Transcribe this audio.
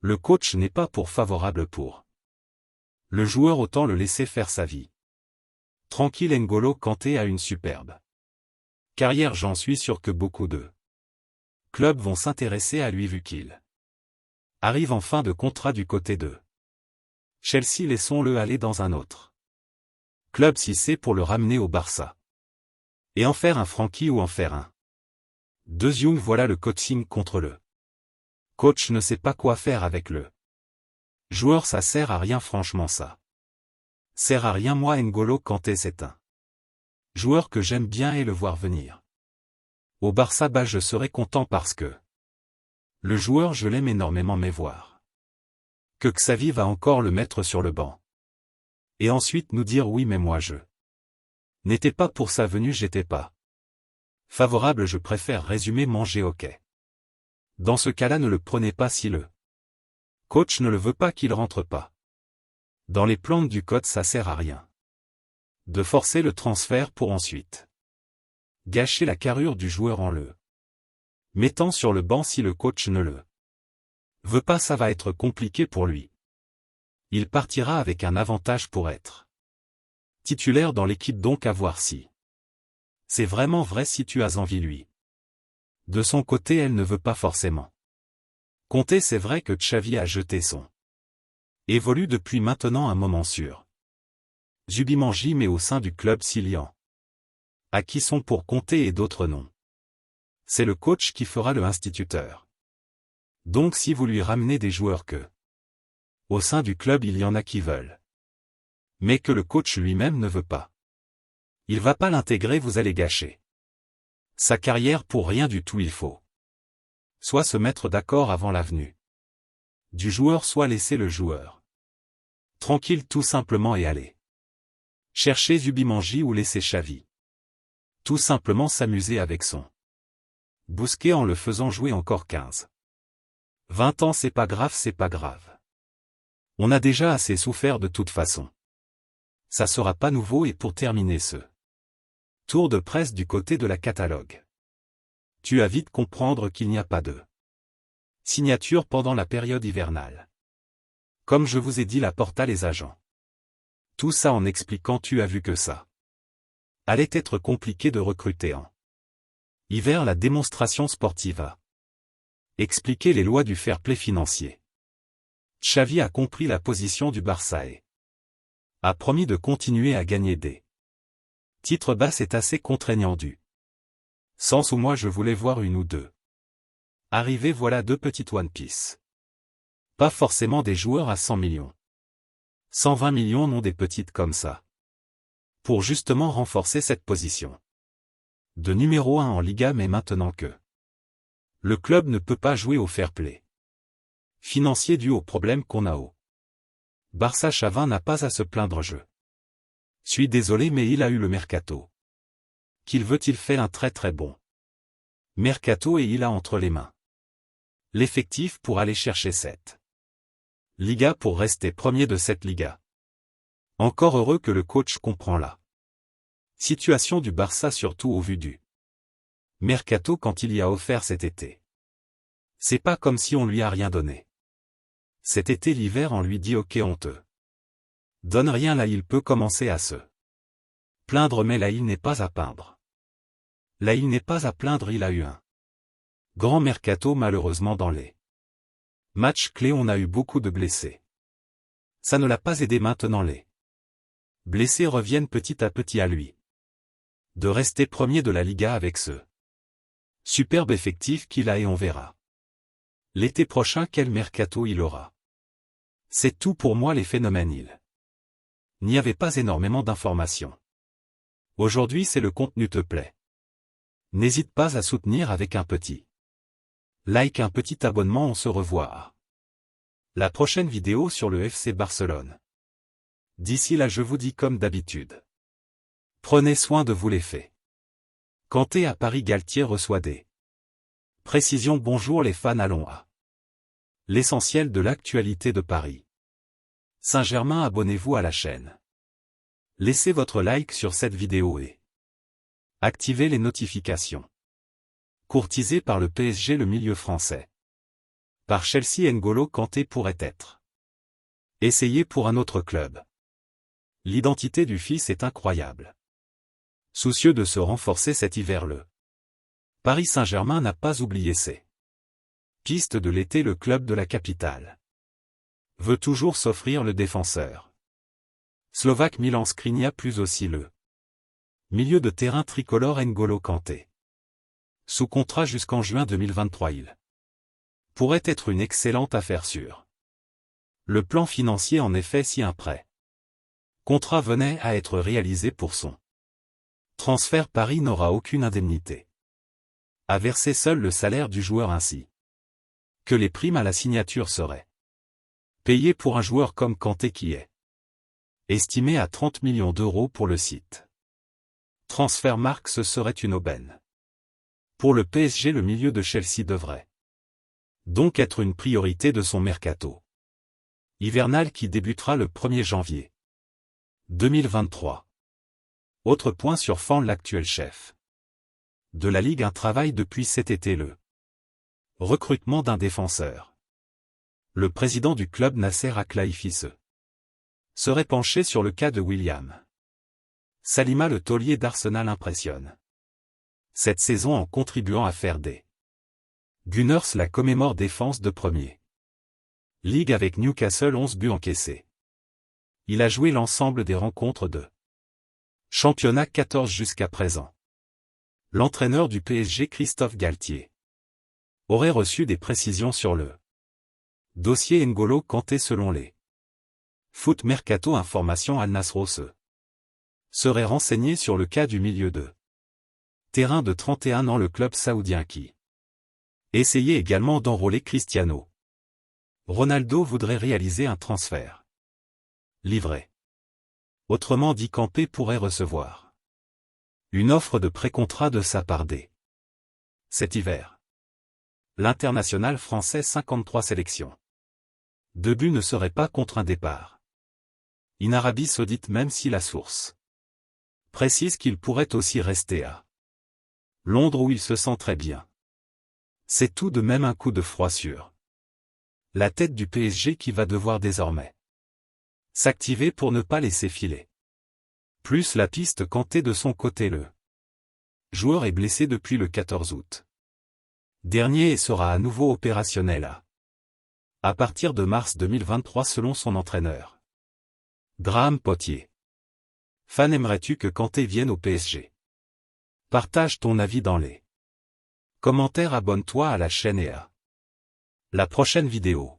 Le coach n'est pas favorable pour le joueur, autant le laisser faire sa vie. Tranquille. N'Golo Kanté a une superbe carrière, j'en suis sûr que beaucoup de clubs vont s'intéresser à lui vu qu'il arrive en fin de contrat du côté de Chelsea. Laissons-le aller dans un autre club si c'est pour le ramener au Barça. Et en faire un Frankie ou en faire un De Jong. Voilà le coaching contre le coach ne sait pas quoi faire avec le joueur. Ça sert à rien, franchement ça sert à rien. Moi N'Golo Kanté c'est un joueur que j'aime bien et le voir venir au Barça, je serais content parce que le joueur je l'aime énormément, mais voir que Xavi va encore le mettre sur le banc et ensuite nous dire oui mais moi je n'étais pas pour sa venue, j'étais pas favorable, je préfère résumer manger ok. Dans ce cas-là ne le prenez pas si le coach ne le veut pas, qu'il rentre pas dans les plans du code. Ça sert à rien de forcer le transfert pour ensuite gâcher la carrure du joueur en le mettant sur le banc. Si le coach ne le veut pas, ça va être compliqué pour lui. Il partira avec un avantage pour être titulaire dans l'équipe, donc à voir si c'est vraiment vrai, si tu as envie. Lui de son côté, elle ne veut pas forcément compter. C'est vrai que Xavi a jeté son évolue depuis maintenant un moment sur Zubimendi, mais au sein du club s'il y en a qui sont pour compter et d'autres non. C'est le coach qui fera le instituteur. Donc si vous lui ramenez des joueurs que au sein du club il y en a qui veulent, mais que le coach lui-même ne veut pas, il va pas l'intégrer, vous allez gâcher sa carrière pour rien du tout. Il faut soit se mettre d'accord avant la venue du joueur, soit laisser le joueur tranquille tout simplement et aller chercher Zubimendi ou laisser Xavi tout simplement s'amuser avec son Bousquet en le faisant jouer encore 15-20 ans. C'est pas grave, c'est pas grave. On a déjà assez souffert de toute façon. Ça sera pas nouveau. Et pour terminer ce tour de presse du côté de la Catalogue, tu as vite comprendre qu'il n'y a pas de signature pendant la période hivernale. Comme je vous ai dit, la Porta, les agents. Tout ça en expliquant, tu as vu que ça allait être compliqué de recruter en hiver. La démonstration sportive a expliqué les lois du fair play financier. Xavi a compris la position du Barça et a promis de continuer à gagner des titres. C'est assez contraignant du sens où moi je voulais voir une ou deux arriver. Voilà deux petites One Piece. Pas forcément des joueurs à 100 millions. 120 millions, non, des petites comme ça. Pour justement renforcer cette position de numéro 1 en Liga. Mais maintenant que le club ne peut pas jouer au fair play financier dû aux problèmes qu'on a au Barça, Xavi n'a pas à se plaindre. Je suis désolé, mais il a eu le mercato qu'il veut. Il fait un très très bon mercato et il a entre les mains l'effectif pour aller chercher cette Liga, pour rester premier de cette Liga. Encore heureux que le coach comprend la situation du Barça, surtout au vu du mercato quand il y a offert cet été. C'est pas comme si on lui a rien donné. Cet été l'hiver on lui dit ok, on te donne rien. Là il peut commencer à se plaindre, mais là il n'est pas à peindre. Là il n'est pas à plaindre, il a eu un grand mercato. Malheureusement dans les matchs clés on a eu beaucoup de blessés. Ça ne l'a pas aidé. Maintenant les blessés reviennent petit à petit à lui de rester premier de la Liga avec ce superbe effectif qu'il a, et on verra l'été prochain quel mercato il aura. C'est tout pour moi les phénomènes. Il n'y avait pas énormément d'informations. Aujourd'hui c'est le contenu te plaît. N'hésite pas à soutenir avec un petit like, un petit abonnement. On se revoit à la prochaine vidéo sur le FC Barcelone. D'ici là je vous dis comme d'habitude, prenez soin de vous les faits. Kanté à Paris, Galtier reçoit des précisions. Bonjour les fans, allons à l'essentiel de l'actualité de Paris Saint-Germain. Abonnez-vous à la chaîne. Laissez votre like sur cette vidéo et activez les notifications. Courtisé par le PSG, le milieu français Par Chelsea, N'Golo Kanté pourrait être essayé pour un autre club. L'identité du fils est incroyable. Soucieux de se renforcer cet hiver, le Paris Saint-Germain n'a pas oublié ses pistes de l'été. Le club de la capitale veut toujours s'offrir le défenseur slovaque Milan Skriniar, plus aussi le milieu de terrain tricolore N'Golo Kanté. Sous contrat jusqu'en juin 2023, il pourrait être une excellente affaire sûre. Le plan financier, en effet, si un prêt contrat venait à être réalisé pour son transfert, Paris n'aura aucune indemnité à verser, seul le salaire du joueur, ainsi que les primes à la signature seraient payées pour un joueur comme Kanté, qui est estimé à 30 millions d'euros pour le site Transfermarkt. Ce serait une aubaine pour le PSG. Le milieu de Chelsea devrait donc être une priorité de son mercato hivernal, qui débutera le 1er janvier 2023. Autre point sur Fan, l'actuel chef de la Ligue 1 travaille depuis cet été le recrutement d'un défenseur. Le président du club, Nasser Al-Khelaifi, serait penché sur le cas de William Saliba. Le taulier d'Arsenal impressionne cette saison en contribuant à faire des Gunners la commémore défense de Premier League avec Newcastle, 11 buts encaissés. Il a joué l'ensemble des rencontres de championnat, 14 jusqu'à présent. L'entraîneur du PSG, Christophe Galtier, aurait reçu des précisions sur le dossier N'Golo Kanté. Selon les Foot Mercato Information, Al Nassr serait renseigné sur le cas du milieu de terrain de 31 ans, le club saoudien qui essayait également d'enrôler Cristiano Ronaldo voudrait réaliser un transfert livré. Autrement dit, Kanté pourrait recevoir une offre de pré-contrat de sa part dès cet hiver. L'international français, 53 sélections. 2 buts, ne serait pas contre un départ en Arabie Saoudite, même si la source précise qu'il pourrait aussi rester à Londres, où il se sent très bien. C'est tout de même un coup de froid sur la tête du PSG, qui va devoir désormais s'activer pour ne pas laisser filer plus la piste Kanté. De son côté, le joueur est blessé depuis le 14 août dernier et sera à nouveau opérationnel à partir de mars 2023, selon son entraîneur Graham Potier. Fan, aimerais-tu que Kanté vienne au PSG? Partage ton avis dans les commentaires, abonne-toi à la chaîne et à la prochaine vidéo.